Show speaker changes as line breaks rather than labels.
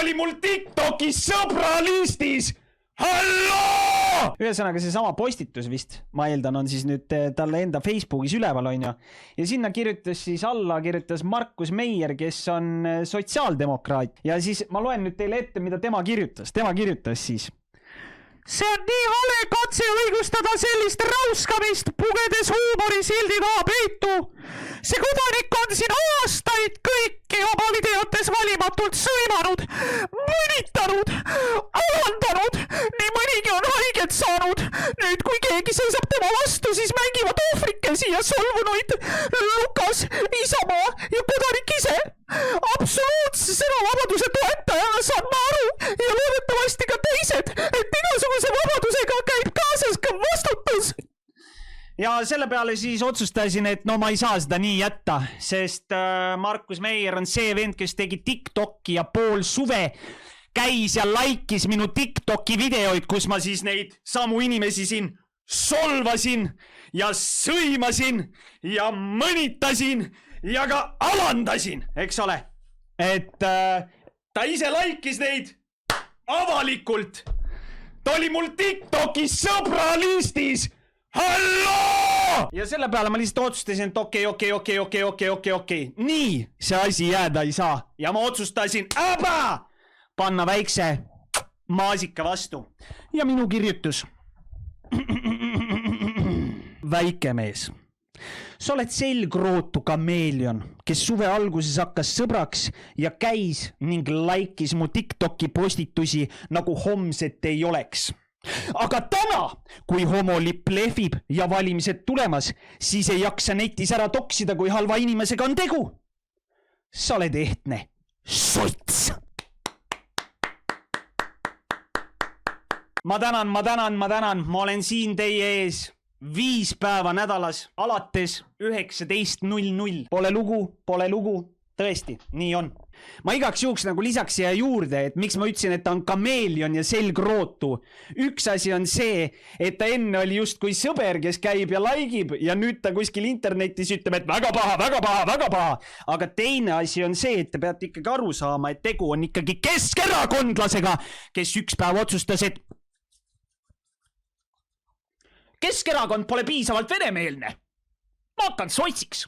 oli mul TikTokis sõbralistis. Halloo!
Ühesõnaga see sama postitus vist, ma eeldan, on siis nüüd talle enda Facebookis üleval, on ju. Ja sinna kirjutas siis alla, kirjutas Markus Meier, kes on sotsiaaldemokraat. Ja siis ma loen nüüd teile ette, mida tema kirjutas. Tema kirjutas siis. See on nii hale katse õigustada sellist rauskamist, pugedes huumorisildi taha peitu. See kodanik on siin aastaid kõiki oma videotes valimatult sõimanud, mõnitanud, alandanud, nii mõnigi on haiget saanud. Nüüd, kui keegi seisab tema vastu, siis mängivad ohvrikesi ja solvunuid Lukas, Isamaa ja kodanik ise. Absoluutse sõnavabaduse toetajana saan ma aru ja loodetavasti ka teised, et igasuguse vabadusega käib kaasas ka vastutus. Ja selle peale siis otsustasin, et no ma ei saa seda nii jätta, sest Markus Meier on see vend, kes tegi TikToki ja pool suve käis ja laikis minu TikToki videoid, kus ma siis neid samu inimesi siin solvasin ja sõimasin ja mõnitasin ja ka alandasin, eks ole. Et ta ise laikis neid avalikult. Ta oli mul TikTokis sõbralistis. Halloo! Ja selle peale ma lihtsalt otsustasin, et okei. Nii see asi jääda ei saa. Ja ma otsustasin panna väikse maasika vastu. Ja minu kirjutus. Väike mees. Sa oled selgrootu kameelion, kes suve alguses hakkas sõbraks ja käis ning laikis mu TikToki postitusi nagu homset ei oleks. Aga täna, kui homolipp lehvib ja valimised tulemas, siis ei jaksa netis ära toksida, kui halva inimesega on tegu. Sa oled ehtne sots. Ma tänan, ma olen siin teie ees 5 päeva nädalas, alates 19.00. Pole lugu, tõesti, nii on. Ma igaks juhuks nagu lisaks siia juurde, et miks ma ütlesin, et ta on kameelion ja selgrootu. Üks asi on see, et ta enne oli just kui sõber, kes käib ja laigib ja nüüd ta kuskil internetis ütleb, et väga paha. Aga teine asi on see, et te peate ikkagi aru saama, et tegu on ikkagi keskerakondlasega, kes üks päev otsustas, et Keskerakond pole piisavalt venemeelne. Ma hakkan sotsiks.